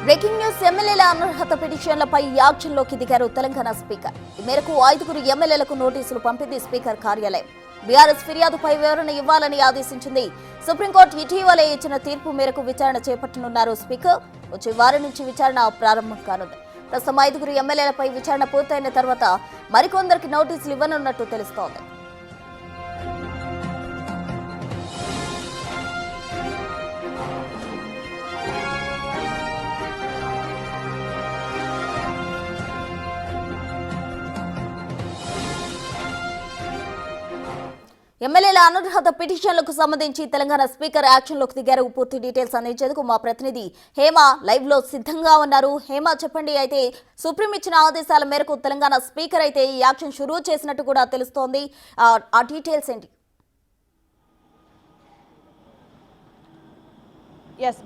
Breaking news ఎమ్మెల్యేల అనర్హత పిటిషన్లపై యాక్షన్లోకి దిగారు తెలంగాణ స్పీకర్. ఈ మేరకు 5 ఎమ్మెల్యేలకు నోటీసులు పంపింది స్పీకర్ కార్యాలయం. బీఆర్ఎస్ ఫిర్యాదుపై వివరణ ఇవ్వాలని ఆదేశించింది. సుప్రీంకోర్టు ఇటీవలే ఇచ్చిన తీర్పు మేరకు విచారణ చేపట్టనున్నారు స్పీకర్. వచ్చే వారం నుంచి విచారణ ప్రారంభం కానుంది. ప్రస్తుతం 5 ఎమ్మెల్యేలపై విచారణ పూర్తయిన తర్వాత మరికొందరికి నోటీసులు ఇవ్వనున్నట్టు తెలుస్తోంది. ఎమ్మెల్యేల అనర్హత పిటిషన్లకు సంబంధించి తెలంగాణ స్పీకర్ యాక్షన్లోకి దిగారు. పూర్తి డీటెయిల్స్ అందించేందుకు మా ప్రతినిధి హేమ లైవ్ లో సిద్ధంగా ఉన్నారు. హేమ, చెప్పండి. అయితే సుప్రీం ఇచ్చిన ఆదేశాల మేరకు తెలంగాణ స్పీకర్ అయితే ఈ యాక్షన్ షురూ చేసినట్టు కూడా తెలుస్తోంది. ఆ డీటెయిల్స్ ఏంటి?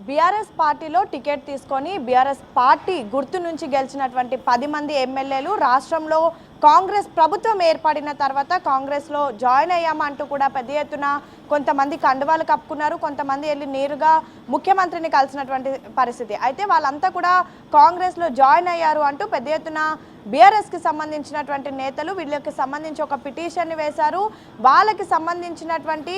బీఆర్ఎస్ పార్టీలో టికెట్ తీసుకొని బీఆర్ఎస్ పార్టీ గుర్తు నుంచి గెలిచినటువంటి 10 మంది ఎమ్మెల్యేలు రాష్ట్రంలో కాంగ్రెస్ ప్రభుత్వం ఏర్పడిన తర్వాత కాంగ్రెస్లో జాయిన్ అయ్యామంటూ కూడా పెద్ద ఎత్తున కొంతమంది కండువాలు కప్పుకున్నారు. కొంతమంది వెళ్ళి నేరుగా ముఖ్యమంత్రిని కలిసినటువంటి పరిస్థితి. అయితే వాళ్ళంతా కూడా కాంగ్రెస్లో జాయిన్ అయ్యారు అంటూ పెద్ద ఎత్తున బీఆర్ఎస్కి సంబంధించినటువంటి నేతలు వీళ్ళకి సంబంధించి ఒక పిటిషన్ని వేశారు. వాళ్ళకి సంబంధించినటువంటి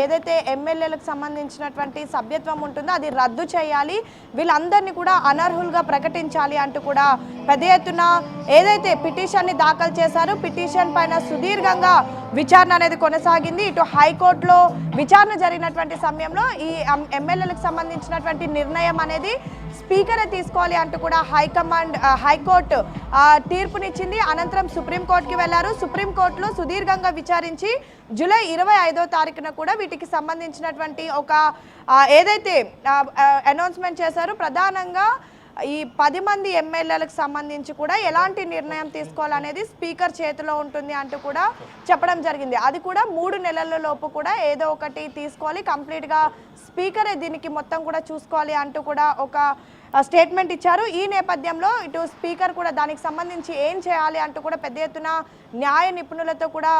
ఏదైతే ఎమ్మెల్యేలకు సంబంధించినటువంటి సభ్యత్వం ఉంటుందో అది రద్దు చేయాలి, వీళ్ళందరినీ కూడా అనర్హులుగా ప్రకటించాలి అంటూ కూడా పెద్ద ఎత్తున ఏదైతే పిటిషన్ని దాఖలు చేశారు. పిటిషన్ పైన సుదీర్ఘంగా విచారణ అనేది కొనసాగింది. ఇటు హైకోర్టులో విచారణ జరిగినటువంటి సమయంలో ఈ ఎమ్మెల్యేలకు సంబంధించినటువంటి నిర్ణయం అనేది స్పీకరే తీసుకోవాలి అంటూ కూడా హైకోర్టు తీర్పునిచ్చింది. అనంతరం సుప్రీంకోర్టుకి వెళ్లారు. సుప్రీంకోర్టులో సుదీర్ఘంగా విచారించి జూలై 25వ తారీఖున కూడా వీటికి సంబంధించినటువంటి ఒక ఏదైతే అనౌన్స్మెంట్ చేశారో ప్రధానంగా ఈ 10 మంది ఎమ్మెల్యేలకు సంబంధించి కూడా ఎలాంటి నిర్ణయం తీసుకోవాలనేది స్పీకర్ చేతిలో ఉంటుంది అంటూ కూడా చెప్పడం జరిగింది. అది కూడా 3 నెలల లోపు కూడా ఏదో ఒకటి తీసుకోవాలి, కంప్లీట్గా స్పీకరే దీనికి మొత్తం కూడా చూసుకోవాలి అంటూ కూడా ఒక స్టేట్మెంట్ ఇచ్చారు. ఈ నేపథ్యంలో ఇటు స్పీకర్ కూడా దానికి సంబంధించి ఏం చేయాలి అంటూ కూడా పెద్ద ఎత్తున న్యాయ నిపుణులతో కూడా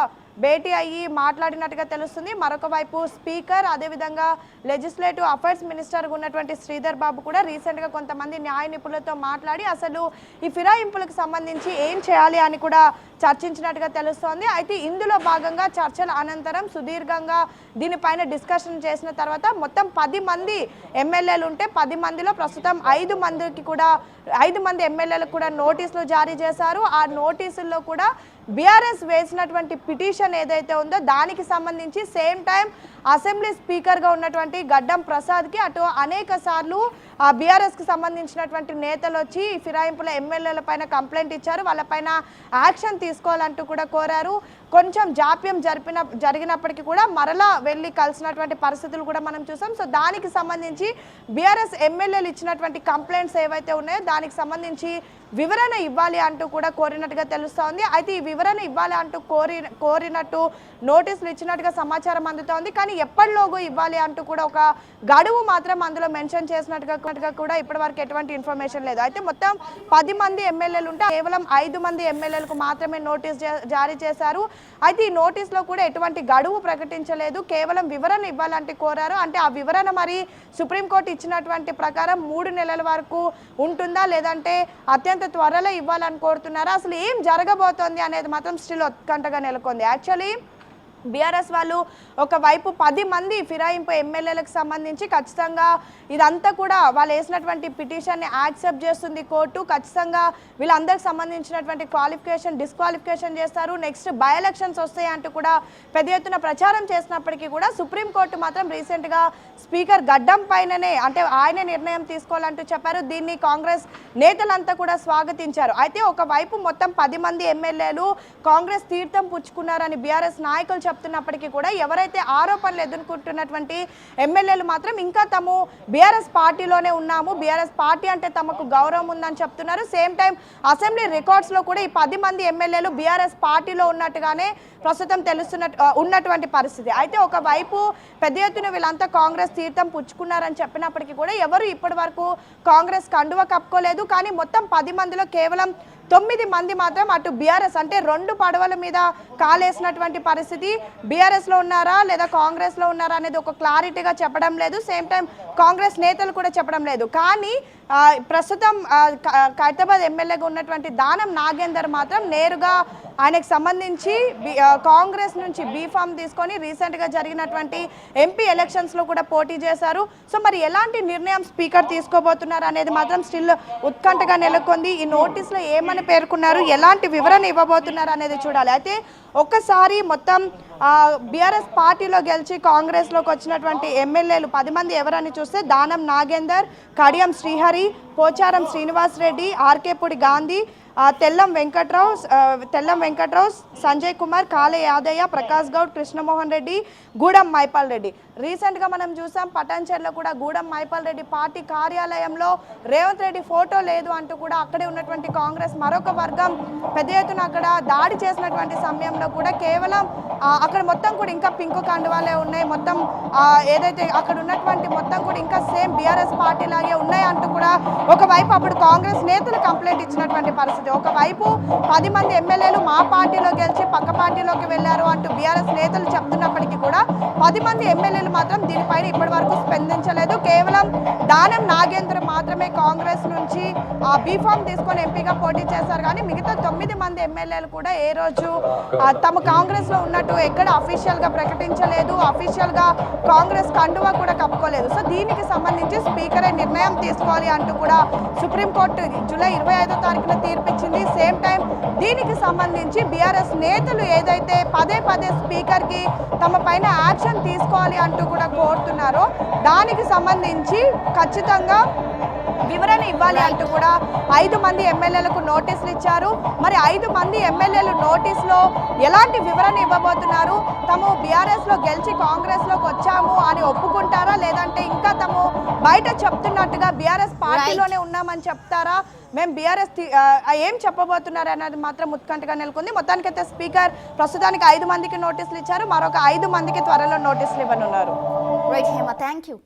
భేటీ అయ్యి మాట్లాడినట్టుగా తెలుస్తుంది. మరొక వైపు స్పీకర్ అదేవిధంగా లెజిస్లేటివ్ అఫైర్స్ మినిస్టర్గా ఉన్నటువంటి శ్రీధర్ బాబు కూడా రీసెంట్గా కొంతమంది న్యాయ నిపుణులతో మాట్లాడి అసలు ఈ ఫిరాయింపులకు సంబంధించి ఏం చేయాలి అని కూడా చర్చించినట్టుగా తెలుస్తోంది. అయితే ఇందులో భాగంగా చర్చల అనంతరం సుదీర్ఘంగా దీనిపైన డిస్కషన్ చేసిన తర్వాత మొత్తం 10 మంది ఎమ్మెల్యేలు ఉంటే 10 మందిలో ప్రస్తుతం 5 మంది ఎమ్మెల్యేలకు కూడా నోటీసులు జారీ చేశారు. ఆ నోటీసుల్లో కూడా బీఆర్ఎస్ వేసినటువంటి పిటిషన్ ఏదైతే ఉందో దానికి సంబంధించి సేమ్ టైం అసెంబ్లీ స్పీకర్గా ఉన్నటువంటి గడ్డం ప్రసాద్కి అటు అనేక సార్లు ఆ బీఆర్ఎస్కి సంబంధించినటువంటి నేతలు వచ్చి ఫిరాయింపుల ఎమ్మెల్యేల పైన కంప్లైంట్ ఇచ్చారు. వాళ్ళపైన యాక్షన్ తీసుకోవాలంటూ కూడా కోరారు. కొంచెం జాప్యం జరిగినప్పటికీ కూడా మరలా వెళ్ళి కలిసినటువంటి పరిస్థితులు కూడా మనం చూసాం. సో దానికి సంబంధించి బీఆర్ఎస్ ఎమ్మెల్యేలు ఇచ్చినటువంటి కంప్లైంట్స్ ఏవైతే ఉన్నాయో దానికి సంబంధించి వివరణ ఇవ్వాలి అంటూ కూడా కోరినట్టుగా తెలుస్తోంది. అయితే ఈ వివరణ ఇవ్వాలి అంటూ కోరినట్టు నోటీసులు ఇచ్చినట్టుగా సమాచారం అందుతోంది. కానీ ఎప్పటిలోగో ఇవ్వాలి అంటూ కూడా ఒక గడువు మాత్రం అందులో మెన్షన్ చేసినట్టుగా కూడా ఇప్పటివరకు ఎటువంటి ఇన్ఫర్మేషన్ లేదు. అయితే మొత్తం 10 మంది ఎమ్మెల్యేలు ఉంటే కేవలం 5 మంది ఎమ్మెల్యేలకు మాత్రమే నోటీస్ జారీ చేశారు. అయితే ఈ నోటీసులో కూడా ఎటువంటి గడువు ప్రకటించలేదు, కేవలం వివరణ ఇవ్వాలంటే కోరారు. అంటే ఆ వివరణ మరి సుప్రీంకోర్టు ఇచ్చినటువంటి ప్రకారం 3 నెలల వరకు ఉంటుందా లేదంటే అత్యంత త్వరలో ఇవ్వాలని కోరుతున్నారా, అసలు ఏం జరగబోతోంది అనేది మాత్రం స్టిల్ ఉత్కంఠగా నెలకొంది. యాక్చువల్లీ బీఆర్ఎస్ వాళ్ళు ఒకవైపు 10 మంది ఫిరాయింపు ఎమ్మెల్యేలకు సంబంధించి ఖచ్చితంగా ఇదంతా కూడా వాళ్ళు వేసినటువంటి పిటిషన్ని యాక్సెప్ట్ చేస్తుంది కోర్టు. ఖచ్చితంగా వీళ్ళందరికి సంబంధించినటువంటి డిస్క్వాలిఫికేషన్ చేస్తారు, నెక్స్ట్ బై ఎలక్షన్స్ వస్తాయి అంటూ కూడా పెద్ద ఎత్తున ప్రచారం చేసినప్పటికీ కూడా సుప్రీంకోర్టు మాత్రం రీసెంట్గా స్పీకర్ గడ్డం పైననే అంటే ఆయనే నిర్ణయం తీసుకోవాలంటూ చెప్పారు. దీన్ని కాంగ్రెస్ నేతలంతా కూడా స్వాగతించారు. అయితే ఒకవైపు మొత్తం 10 మంది ఎమ్మెల్యేలు కాంగ్రెస్ తీర్థం పుచ్చుకున్నారని బీఆర్ఎస్ నాయకులు చెప్తున్నప్పటికీ కూడా ఎవరైతే ఆరోపణలు ఎదుర్కొంటున్నటువంటి ఎమ్మెల్యేలు మాత్రం ఇంకా తాము బీఆర్ఎస్ పార్టీలోనే ఉన్నాము, బీఆర్ఎస్ పార్టీ అంటే తమకు గౌరవం ఉందని చెప్తున్నారు. సేమ్ టైం అసెంబ్లీ రికార్డ్స్లో కూడా ఈ 10 మంది ఎమ్మెల్యేలు బీఆర్ఎస్ పార్టీలో ఉన్నట్టుగానే ప్రస్తుతం ఉన్నటువంటి పరిస్థితి. అయితే ఒకవైపు పెద్ద ఎత్తున వీళ్ళంతా కాంగ్రెస్ తీర్థం పుచ్చుకున్నారని చెప్పినప్పటికీ కూడా ఎవరు ఇప్పటి వరకు కాంగ్రెస్ కండువ కప్పుకోలేదు. కానీ మొత్తం 10 మందిలో కేవలం 9 మంది మాత్రం అటు బీఆర్ఎస్ అంటే 2 పడవల మీద కాలేసినటువంటి పరిస్థితి. బీఆర్ఎస్లో ఉన్నారా లేదా కాంగ్రెస్లో ఉన్నారా అనేది ఒక క్లారిటీగా చెప్పడం లేదు, సేమ్ టైం కాంగ్రెస్ నేతలు కూడా చెప్పడం లేదు. కానీ ప్రస్తుతం ఖైరతాబాద్ ఎమ్మెల్యేగా ఉన్నటువంటి దానం నాగేందర్ మాత్రం నేరుగా ఆయనకు సంబంధించి కాంగ్రెస్ నుంచి బీఫామ్ తీసుకొని రీసెంట్గా జరిగినటువంటి ఎంపీ ఎలక్షన్స్లో కూడా పోటీ చేశారు. సో మరి ఎలాంటి నిర్ణయం స్పీకర్ తీసుకోబోతున్నారు అనేది మాత్రం స్టిల్ ఉత్కంఠగా నెలకొంది. ఈ నోటీస్లో ఏమని పేర్కొన్నారు, ఎలాంటి వివరణ ఇవ్వబోతున్నారు అనేది చూడాలి. అయితే ఒక్కసారి మొత్తం బీఆర్ఎస్ పార్టీలో గెలిచి కాంగ్రెస్లోకి వచ్చినటువంటి ఎమ్మెల్యేలు 10 మంది ఎవరని చూస్తే దానం నాగేందర్, కడియం శ్రీహరి, పోచారం శ్రీనివాస్ రెడ్డి, ఆర్కేపుడి గాంధీ, తెల్లం వెంకట్రావు, సంజయ్ కుమార్, కాలే యాదయ్య, ప్రకాష్ గౌడ్, కృష్ణమోహన్ రెడ్డి, గూడెం మైపాల్ రెడ్డి. రీసెంట్గా మనం చూసాం పటాన్చెర్లో కూడా గూడెం మైపాల్ రెడ్డి పార్టీ కార్యాలయంలో రేవంత్ రెడ్డి ఫోటో లేదు అంటూ కూడా అక్కడే ఉన్నటువంటి కాంగ్రెస్ మరొక వర్గం పెద్ద ఎత్తున అక్కడ దాడి చేసినటువంటి సమయంలో కూడా కేవలం అక్కడ మొత్తం కూడా ఇంకా పింక్ కండువాలే ఉన్నాయి, మొత్తం ఏదైతే అక్కడ ఉన్నటువంటి మొత్తం కూడా ఇంకా సేమ్ బీఆర్ఎస్ పార్టీ లాగే ఉన్నాయి అంటూ కూడా ఒకవైపు అప్పుడు కాంగ్రెస్ నేతలు కంప్లైంట్ ఇచ్చినటువంటి పరిస్థితి. ఒకవైపు 10 మంది ఎమ్మెల్యేలు మా పార్టీలో గెలిచి పక్క పార్టీలోకి వెళ్లారు అంటూ బీఆర్ఎస్ నేతలు చెప్తున్నప్పటికీ కూడా 10 మంది ఎమ్మెల్యేలు మాత్రం దీనిపైన ఇప్పటి వరకు స్పందించలేదు. కేవలం దానం నాగేంద్ర మాత్రమే కాంగ్రెస్ నుంచి బీఫామ్ తీసుకొని ఎంపీగా పోటీ చేశారు. కానీ మిగతా 9 మంది ఎమ్మెల్యేలు కూడా ఏ రోజు తమ కాంగ్రెస్ లో ఉన్నట్టు ఎక్కడ అఫీషియల్ గా ప్రకటించలేదు, అఫీషియల్ గా కాంగ్రెస్ కండువా కూడా కప్పుకోలేదు. సో దీనికి సంబంధించి స్పీకరే నిర్ణయం తీసుకోవాలి అంటూ కూడా సుప్రీంకోర్టు జూలై 25వ తారీఖున తీర్పిచ్చింది. సేమ్ టైం దీనికి సంబంధించి బీఆర్ఎస్ నేతలు ఏదైతే పదే స్పీకర్ కి తమ పైన యాక్షన్ తీసుకోవాలి అంటూ కూడా కోరుతున్నారో దానికి సంబంధించి ఖచ్చితంగా వివరణ ఇవ్వాలి అంటూ కూడా 5 మంది ఎమ్మెల్యేలకు నోటీసులు ఇచ్చారు. మరి 5 మంది ఎమ్మెల్యేలు నోటీసులో ఎలాంటి వివరణ ఇవ్వబోతున్నారు, తాము బీఆర్ఎస్ లో గెలిచి కాంగ్రెస్ లోకి వచ్చాము అని ఒప్పుకుంటారా, లేదంటే ఇంకా తాము బయట చెప్తున్నట్టుగా బీఆర్ఎస్ పార్టీలోనే ఉన్నామని చెప్తారా, మేము బీఆర్ఎస్ ఏం చెప్పబోతున్నారు అనేది మాత్రం ఉత్కంఠగా నెలకొంది. మొత్తానికైతే స్పీకర్ ప్రస్తుతానికి 5 మందికి నోటీసులు ఇచ్చారు, మరొక 5 మందికి త్వరలో నోటీసులు ఇవ్వనున్నారు. Right Hema, thank you.